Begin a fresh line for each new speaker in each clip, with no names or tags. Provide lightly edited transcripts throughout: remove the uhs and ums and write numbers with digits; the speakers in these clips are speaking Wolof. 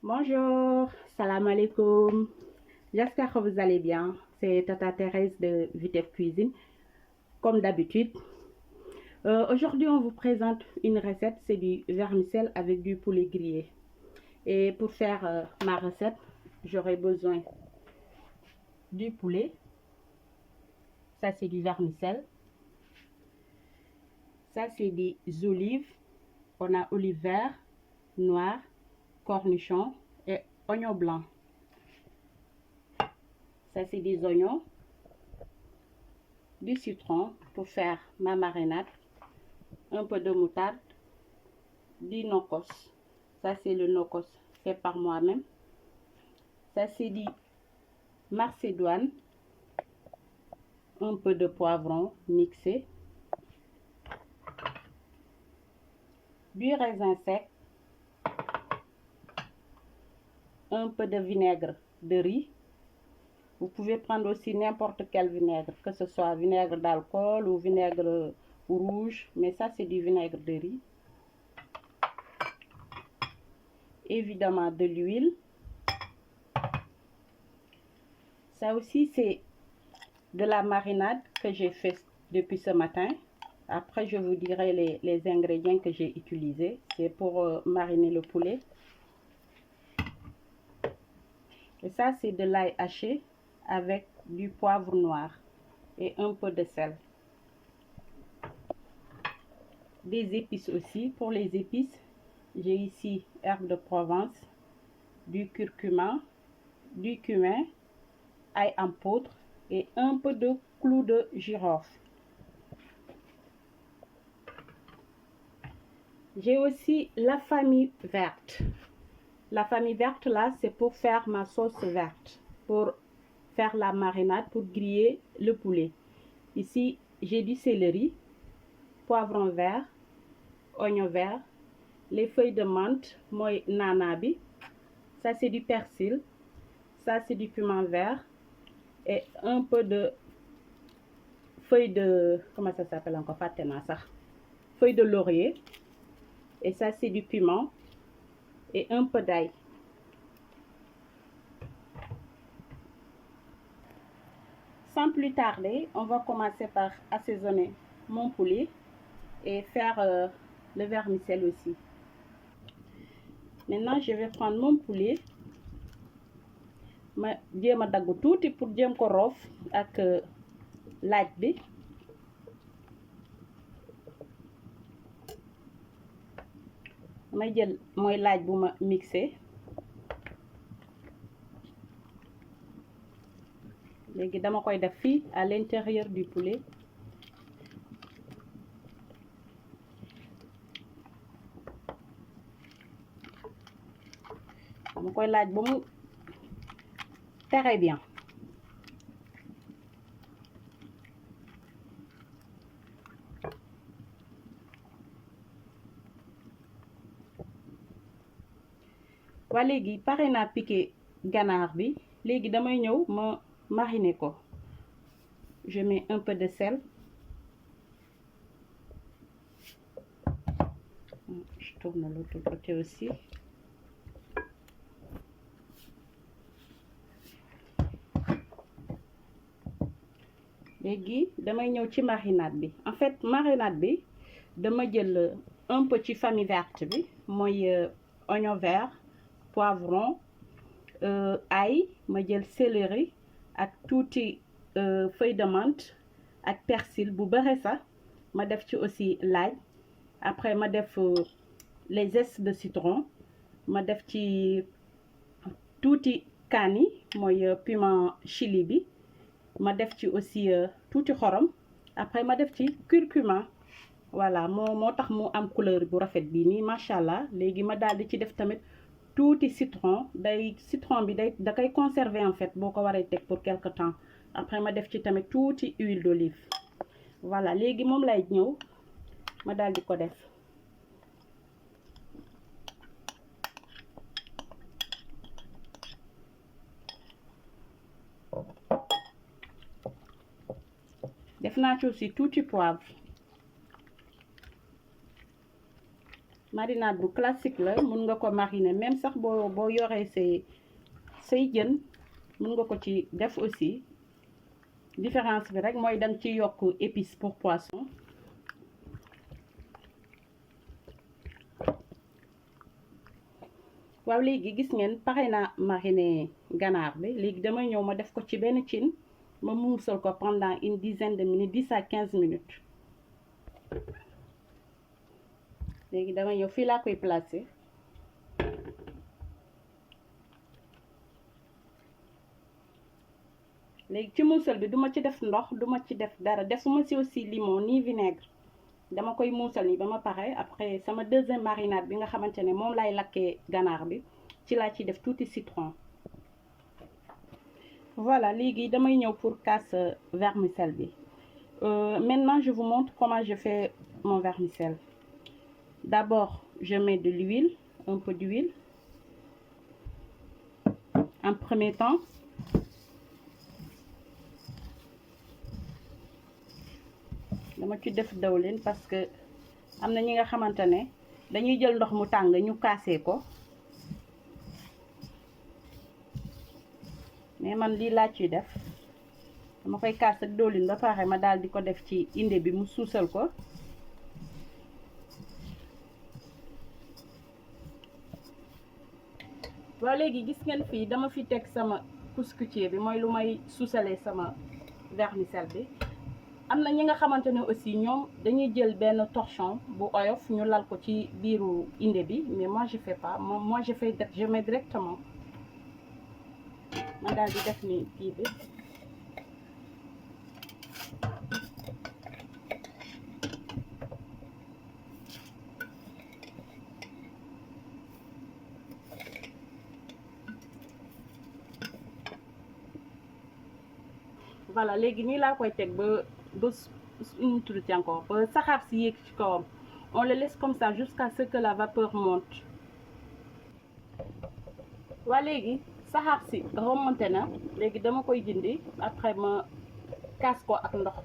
Bonjour, salam alaikum. J'espère que vous allez bien. C'est Tata Thérèse de Vitef Cuisine. Comme d'habitude, aujourd'hui on vous présente une recette, c'est du vermicelle avec du poulet grillé. Et pour faire ma recette, j'aurai besoin du poulet. Ça c'est du vermicelle. Ça c'est des olives. On a olives vertes, noires, cornichons et oignons blancs. Ça c'est des oignons, du citron pour faire ma marinade, un peu de moutarde, du nokos. Ça c'est le nokos fait par moi-même. Ça c'est du macédoine, un peu de poivron mixé, du raisin sec, un peu de vinaigre de riz. Vous pouvez prendre aussi n'importe quel vinaigre, que ce soit vinaigre d'alcool ou vinaigre rouge, mais ça c'est du vinaigre de riz. Évidemment de l'huile. Ça aussi c'est de la marinade que j'ai fait depuis ce matin. Après je vous dirai les ingrédients que j'ai utilisés. C'est pour mariner le poulet. Et ça c'est de l'ail haché avec du poivre noir et un peu de sel. Des épices aussi. Pour les épices, j'ai ici herbes de Provence, du curcuma, du cumin, ail en poudre et un peu de clou de girofle. J'ai aussi la famille verte. La famille verte là, c'est pour faire ma sauce verte, pour faire la marinade, pour griller le poulet. Ici, j'ai du céleri, poivron vert, oignon vert, les feuilles de menthe, moi nana bi. Ça c'est du persil, ça c'est du piment vert et un peu de feuilles de, comment ça s'appelle encore, feuilles de laurier. Et ça c'est du piment et un peu d'ail. Sans plus tarder, on va commencer par assaisonner mon poulet et faire le vermicelle aussi. Maintenant, je vais prendre mon poulet. Ma jéem a dagg tuuti pour jéem ko roof ak laaj bi. May jël mooy laaj bu ma mixé. Léegi dama koy def fii à l'intérieur du poulet. Dama koy laaj ba mu très bien. Waa léegi pare naa piqué ganaar bi. Léegi damay ñëw ma mariner ko. Je mets un peu de sel. Je tourne l'autre côté aussi. Léegi damay ñëw ci marinade bi. En fait marinade bi dama jël un peu ci famille verte bi mooy oignon vert, poivron, ail, ma jël céleri ak tuuti feuille de menthe ak persil bu bare sax ma def ci aussi l'ail. Après ma def les zestes de citron, ma def ci tuuti kaani mooy piment chili bi. Ma def ci aussi tuuti xorom. Après ma def ci curcuma. Voilà moo tax mu am couleur bu rafet bii nii macha allah. Léegi ma daal di ci def tamit tuuti citron. Citron bi da koy conserver en fait boo ko waree teg pour quelque temps. Après ma def ci tamit tuuti huile d'olive. Voilà léegi moom lay ñëw ma daal di ko def. Def naa ci aussi tuuti poivre. marinade bu classique la mun nga ko mariner même sax boo yoree say jën mun nga ko ci def aussi différence bi rek mooy danga ci yokk épice pour poisson. waaw léegi gis ngeen pare naa mariner ganaar bi léegi damay ñëw ma def ko ci benn cin ma muusal ko pendant une dizaine de minutes 10 à 15 minutes léegi damay ñëw fii laa koy placer léegi ci muusal bi duma ci def ndox duma ci def dara defuma ci aussi limon ni vinaigre dama koy muusal ni ba ma pare après sama deuxième marinade bi nga xamante ne moom lay lakkee ganaar bi ci laa ci def tuuti citron. voilà léegi damay ñëw pour casse vermicelle bi maintenant je vous montre comment je fais mon vermicelle. D'abord je mets de l'huile, un peu d'huile en premier temps. dama ci def dawlin parce que am na ñi nga xamante ne dañuy jël ndox mu tàng ñu kaasee ko mais man lii laa ciy def dama koy kaas ak dawlin ba pare ma daal di ko def ci inde bi mu suusal ko. waaw léegi gis ngeen fii dama fi teg sama couscoutier bi mooy lu may suusalee sama vermicelle bi. am na ñi nga xamante ne aussi ñoom dañuy jël benn torchon bu oyof ñu lal ko ci biiru inde bi mais moi je fais pas moi je mets directement ma daal di def ni kii bi voilà léegi nii laa koy teg ba une tuuti encore ba saxaar si yéeg ci kawam on le laisse comme ça jusqu'à ce que la vapeur monte. waa léegi saxaar si remonté na léegi dama koy dindi après ma kaas ko ak ndox.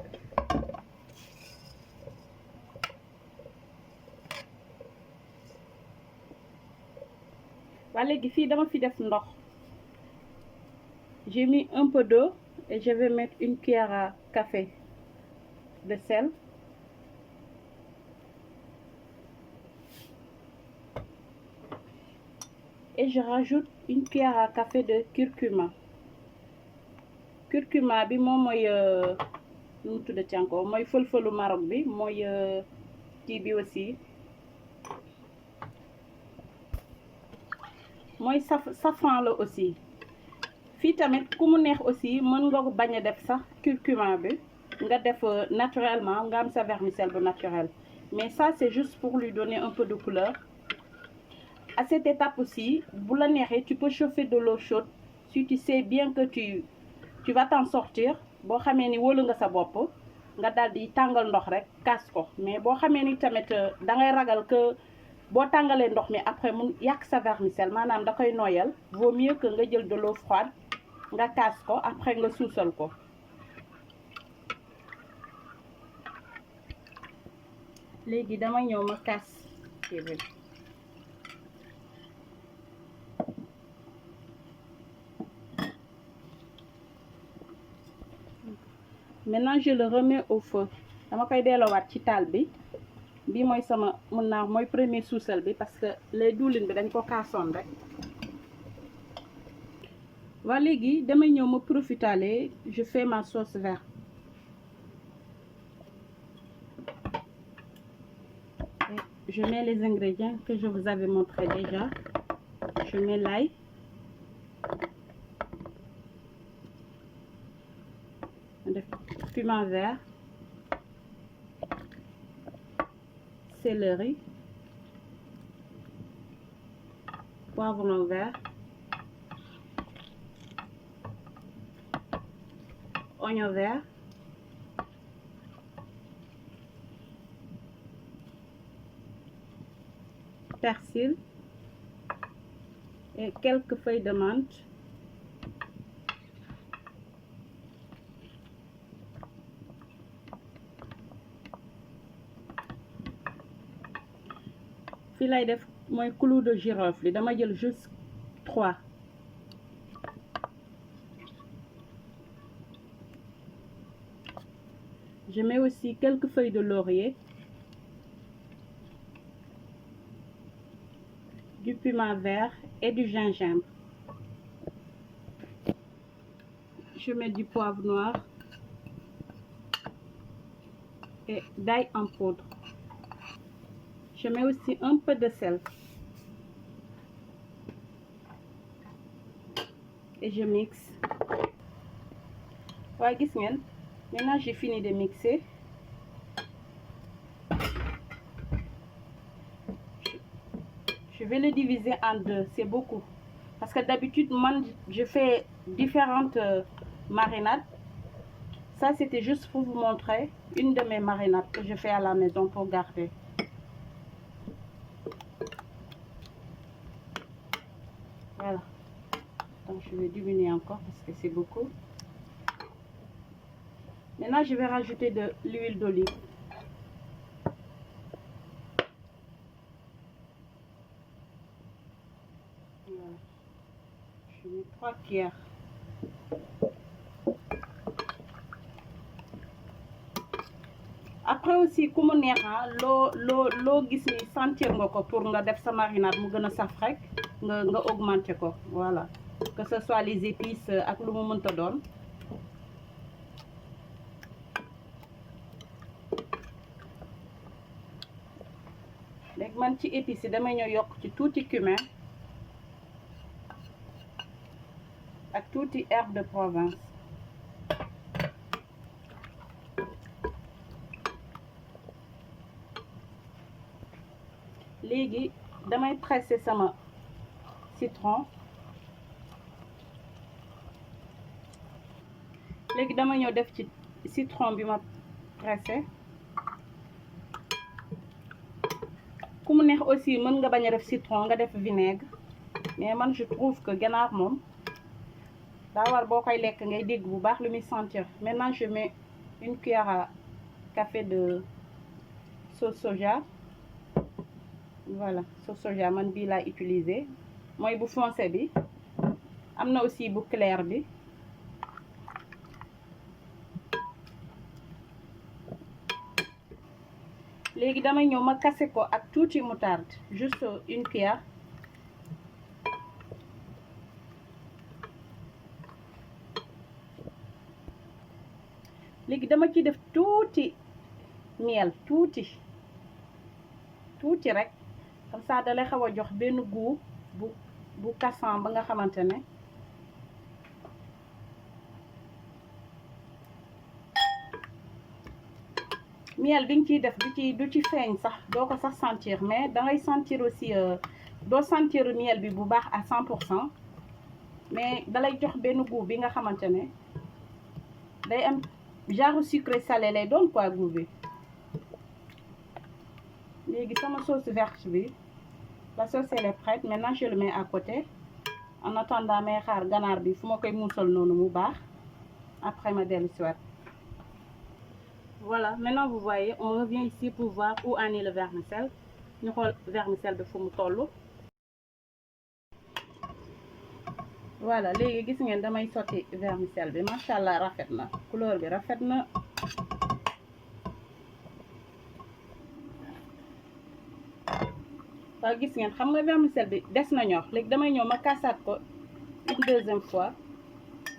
waa léegi fii dama fi def ndox j'ai mis un peu d'eau et je vais mettre une cuillère à café de sel. Et je rajoute une cuillère à café de curcuma. Curcuma bi moom mooy nu mu tuddati encore mooy fël-fëlu Maroc bi mooy kii bi aussi mooy safran la aussi. fii tamit ku mu neex aussi mën nga ko bañ a def sax curcuma bi nga def naturellement nga am sa vermicelle bu naturel mais ça c'est juste pour lui donner un peu de couleur. À cette étape aussi bu la neexee tu peux chauffer de l'eau chaude si tu sais bien que tu vas t'en sortir boo xamee ni wóolu nga sa bopp nga daal di tàngal ndox rek kaas ko mais boo xamee ni tamit da ngay ragal que boo tàngalee ndox mi après mu yàq sa vermicelle maanaam da koy noyal vaut mieux que nga jël de l'eau froide nga kaas ko après nga suusal ko. léegi dama ñëw ma kaas kii bi maintenant je le remets au feu dama koy delloowaat ci taal bi bii mooy sama mun naa mooy premier suusal bi parce que les diwlin bi dañ ko kaasoon rek. waa léegi damay ñëw ma profitaale je fais ma sauce verte. Je mets les ingrédients que je vous avais montré déjà. Je mets l'ail. Piment vert. Céleri. Poivron vert. Oignon vert. Persil et quelques feuilles de menthe. fii lay def mooy clou de girofle dama jël juste 3. Je mets aussi quelques feuilles de laurier, du piment vert et du gingembre. Je mets du poivre noir et d'ail en poudre. Je mets aussi un peu de sel. Et je mixe. Ouais, gis ngeen. Maintenant j'ai fini de mixer. Je vais le diviser en deux, c'est beaucoup. Parce que d'habitude, moi, je fais différentes marinades. Ça, c'était juste pour vous montrer une de mes marinades que je fais à la maison pour garder. Voilà. Donc, je vais diminuer encore parce que c'est beaucoup. Maintenant, je vais rajouter de l'huile d'olive. Voilà. Je mets 3 cuillères. Après aussi ku mu neex loo gis ni sentir nga ko pour nga def sa marinade mu gën a saf rek nga augmenter ko voilà que ce soit les épices ak lu mu mënta doon. léegi man ci épices yi damay ñëw yokk ci tuuti cumin ak tuuti herbe de Provence. léegi damay presser sama citron. léegi dama ñëw def ci citron bi ma pressé. ku mu neex aussi mën nga bañ a def citron nga def vinaigre mais man je trouve que ganaar moom daa war boo koy lekk ngay dégg bu baax lu muy sentir. Maintenant je mets une cuillère à café de sauce soja. Voilà sauce soja man bii laa utiliser mooy bu foncé bi am na aussi bu clair bi. léegi dama ñëw ma casser ko ak tuuti moutarde juste une cuillère. léegi dama ci def tuuti miel tuuti rek comme ça da lay xaw a jox benn goût bu cassant ba nga xamante ne miel bi nga ciy def du ci feeñ sax doo ko sax sentir mais da ngay sentir aussi doo sentir miel bi bu baax à 100% mais da lay jox benn goût bi nga xamante ne day am genre sucré salé lay doon quoi goût bi. léegi sama sauce verte bi la sauce elle est prête. Maintenant je le mets à côté en attendant may xaar ganaar bi fu ma koy muusal noonu mu baax après ma dellu si waat. Voilà, maintenant vous voyez, on revient ici pour voir où en est le vermicelle. Ñu xool vermicelle bi fu mu toll. Voilà, léegi gis ngeen damay sotti vermicelle bi macha allah rafet na couleur bi rafet na. waaw gis ngeen xam nga vermicelle bi des na ñor léegi damay ñëw ma kassaat ko une deuxième fois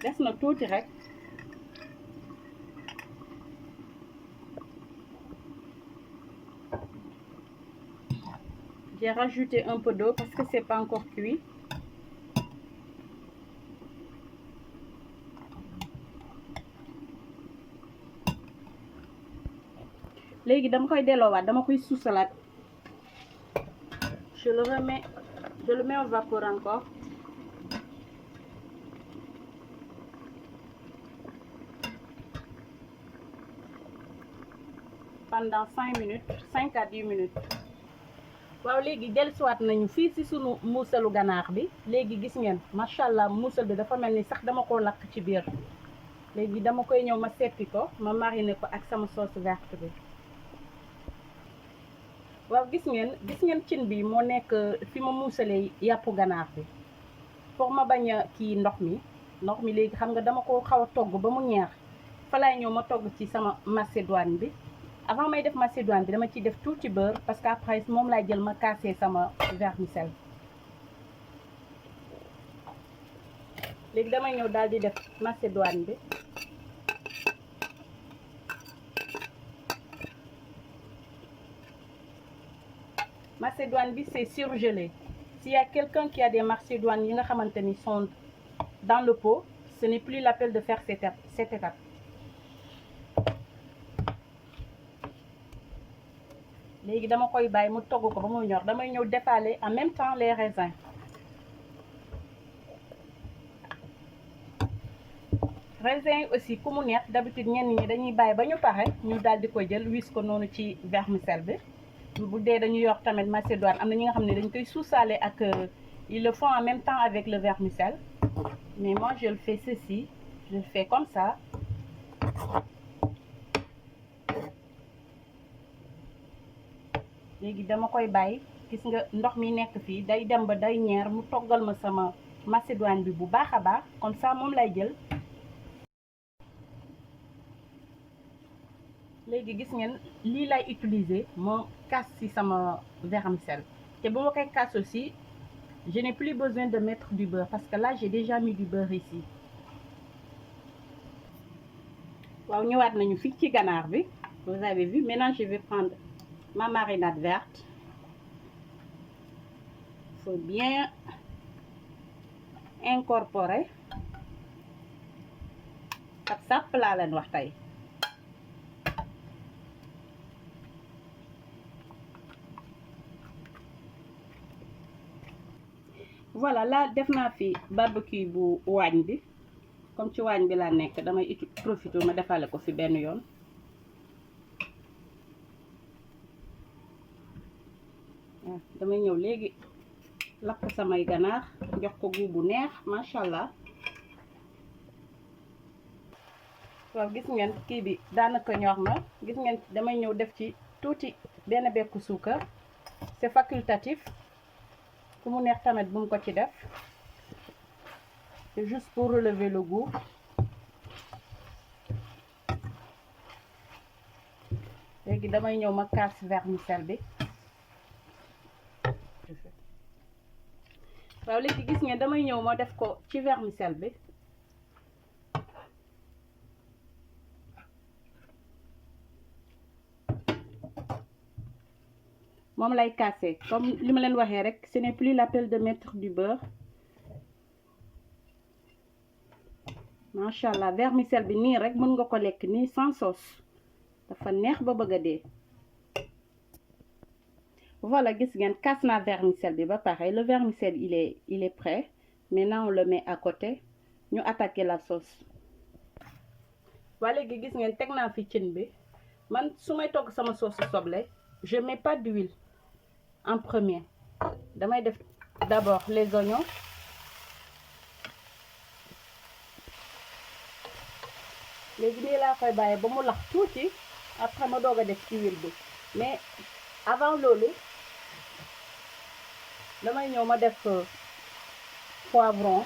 des na tuuti rek. J'ai rajouté un peu d'eau parce que c'est pas encore cuit. léegi dama koy delloowaat dama koy suusalaat. Je le mets au vapeur encore. Pendant 5 minutes, 5 à 10 minutes. waaw léegi dellusiwaat nañu fii ci sunu muusalu ganaar bi léegi gis ngeen macha allah muusal bi dafa mel ni sax dama ko lakk ci biir. léegi dama koy ñëw ma seppi ko ma mariner ko ak sama sauce verte bi. waaw gis ngeen cin bi moo nekk fi ma muusalee yàppu ganaar bi pour ma bañ a kii ndox mi léegi xam nga dama ko xaw a togg ba mu ñeex fa laay ñëw ma togg ci sama macédoine bi avant may def macédoine bi dama ciy def tuuti beurre parce que après moom laay jël ma casser sama vermicelle. léegi damay ñëw daal di def macédoine bi macédoine bi c'est surgelé. S'il y a quelqu'un qui a des macédoines yi nga xamante ni sont dans le pot, ce n'est plus la peine de faire cette étape. léegi dama koy bàyyi mu togg ko ba mu ñor damay ñëw dépaler en même temps les raisins. raisins yi aussi ku mu neex d'habitude ñenn ñi dañuy bàyyi ba ñu pare ñu daal di ko jël wis ko noonu ci vermicelle bi. bu dee dañu yor tamit macédoine am na ñi nga xam ne dañ koy suusaale ak ils le font en même temps avec le vermicelle mais moi je le fais ceci, je le fais comme ça. léegi dama koy bàyyi gis nga ndox mi nekk fii day dem ba day ñeer mu toggal ma sama macédoine bi bu baax a baax comme ça moom lay jël. léegi gis ngeen lii lay utiliser moo casse ci sama vermicelle te bu ma koy casse aussi je n'ai plus besoin de mettre du beurre parce que là j'ai déjà mis du beurre ici. waaw ñëwaat nañu fii ci ganaar bi vous avez vu. Maintenant je vais prendre ma marinade verte. Il faut bien incorporer ak sàpp laa leen wax tey. voilà là def naa fi barbecue bu waañ bi comme ci waañ bi laa nekk damay profité ma defale ko fi benn yoon. waaw damay ñëw léegi lakk samay ganaar jox ko goût bu neex macha allah. waaw gis ngeen kii bi daanaka ñor na gis ngeen damay ñëw def ci tuuti benn bekku suukar c'est facultatif. ku mu neex tamit bu mu ko ci def c'est juste pour relever le goût. léegi damay ñëw ma casse vermicelle bi. waaw léegi gis ngeen damay ñëw ma def ko ci vermicelle bi. moom lay casser comme li ma leen waxee rek ce n'est plus la peine de mettre du beurre. macha allah vermicelle bi nii rek mën nga ko lekk nii sans sauce dafa neex ba bëgg a dee. voilà gis ngeen casse naa vermicelle bi ba pare le vermicelle il est prêt. maintenant on le met à côté ñu attaquer la sauce. waa léegi gis ngeen teg naa fi cin bi man su may togg sama sauce soble je mets pas d'huile en premier damay def d'abord les oignons. léegi nii laa koy bàyyi ba mu lax tuuti après ma doog a def ci huile bi mais avant loolu damay ñëw ma def poivron.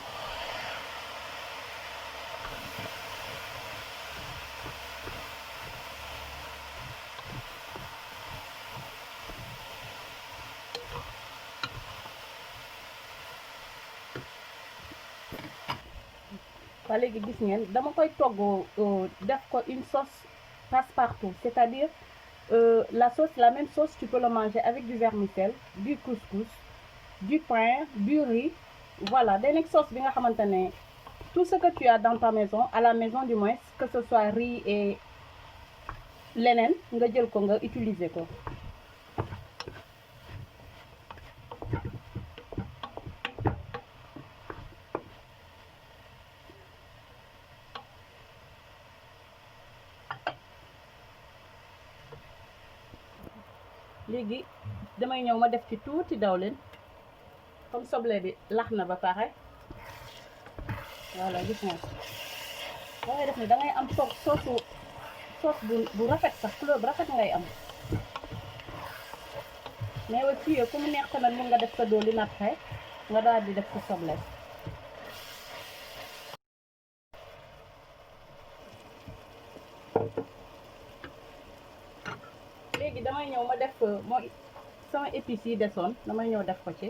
waa léegi gis ngeen dama koy togg def ko une sauce passe-partout, c'est-à-dire la sauce, la même sauce tu peux le manger avec du vermicelle, du couscous, du pain, du riz. Voilà day nekk sauce bi nga xamante ne tout ce que tu as dans ta maison, à la maison du moins, que ce soit riz et leneen nga jël ko nga utiliser ko. léegi damay ñëw ma def ci tuuti dawlin comme soble bi lax na ba pare. voilà gis nga da ngay def ni da ngay am sauce bu rafet sax couleur bu rafet ngay am. mais aussi ku mu neex tamit mun nga def sa diwlin après nga daal di def sa soble. léegi damay ñëw ma def mooy sama épices yi desoon damay ñëw def ko ci.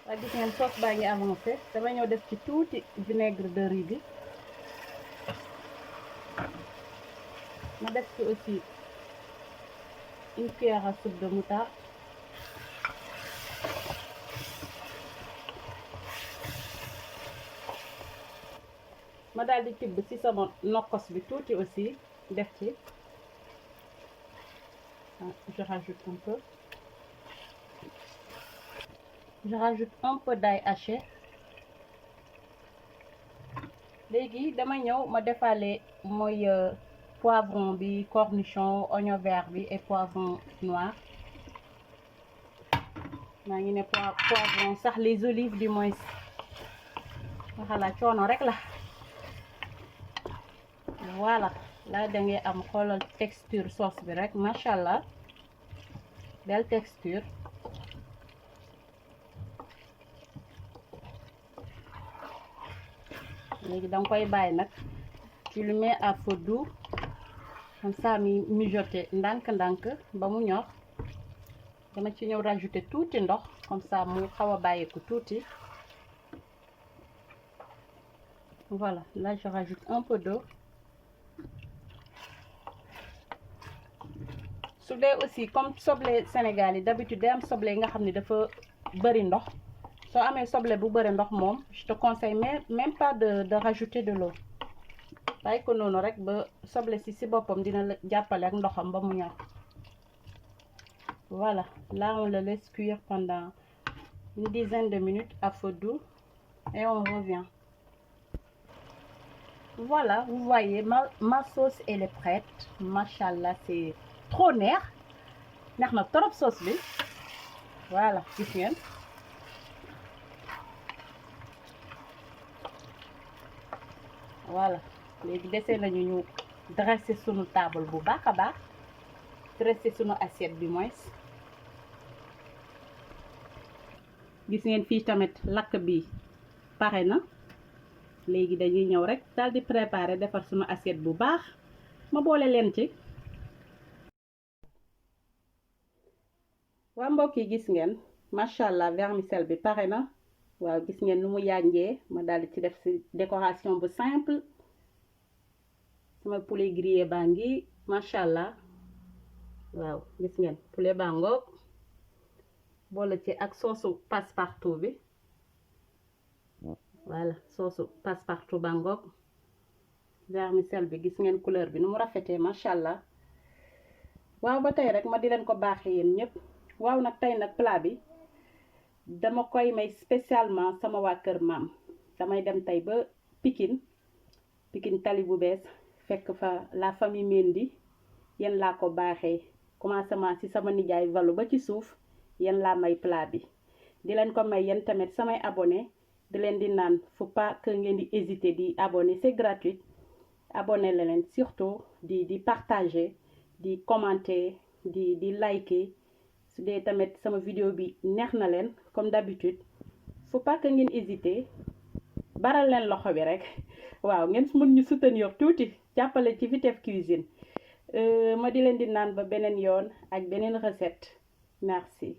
waaye gis ngeen sauce baa ngi avancé damay ñëw def ci tuuti vinaigre de riz bi. ma def ci aussi une cuillère à soupe de moutarde. ma daal di tibb ci sama nokkos bi tuuti aussi def ci. je rajoute un peu. je rajoute un peu d'ail haché. léegi dama ñëw ma defaale mooy poivron bi cornichon oignon vert bi et poivron noir. maa ngi ne poivron sax les olives du moins waxala coono rek la. voilà là da ngay am xoolal texture sauce bi rek macha allah belle texture. léegi danga koy bàyyi nag tu le mets à feu doux comme ça mi mijoter ndànk-ndànk ba mu ñor. dama ci ñëw rajouter tuuti ndox comme ça mu xaw a bàyyeeku tuuti. voilà là je rajoute un peu d'eau. su dee aussi comme soble Sénégal yi d'habitude day am soble yi nga xam ne dafa bëri ndox. soo amee soble bu bëri ndox moom je te conseille même pas de rajouter de l'eau. bàyyi ko noonu rek ba soble si boppam dina la jàppale ak ndoxam ba mu ñor. voilà là on le laisse cuire pendant une dizaine de minutes à feu doux et on revient. voilà vous voyez ma sauce elle est prête machallah c'est trop neex na trop sauce bi. voilà gis ngeen. voilà léegi dese nañu ñu dresser sunu table bu baax a baax dresser sunu assiette bi moins. gis ngeen fii tamit lakk bi pare na. léegi dañuy ñëw rek daal di préparer defar sunu assiette bu baax ma boole leen ci. waa mbokk yi gis ngeen macha allah vermicelle bi pare na. waaw gis ngeen nu mu yànjee ma daal di ci def ci décoration bu simple. sama poulet grillé baa ngi macha allah. waaw gis ngeen poulet baa ngoog boole ci ak soosu passe-partout bi. voilà soosu passe-partout baa ngoog. vermicelle bi gis ngeen couleur bi nu mu rafetee macha allah. waaw ba tey rek ma di leen ko baaxee yéen ñëpp. waaw nag tey nag plat bi dama koy may spécialement sama waa kër maam. damay dem tey ba Pikine tali bu bees fekk fa la famille Mendy yéen laa ko baaxee commencement ci sama nijaay Valu ba ci suuf yéen laa may plat bi. di leen ko may yéen tamit samay abonné di leen di naan faut pas que ngeen di hésiter di abonné c'est gratuit. abonné leen surtout di partager di commenter di liker. su dee tamit sama vidéo bi neex na leen comme d'habitude faut pas que ngeen hésiter baral leen loxo bi rek. waaw ngeen mën ñu soutenir tuuti jàppale ci Vitef Cuisine. ma di leen di naan ba beneen yoon ak beneen recette merci.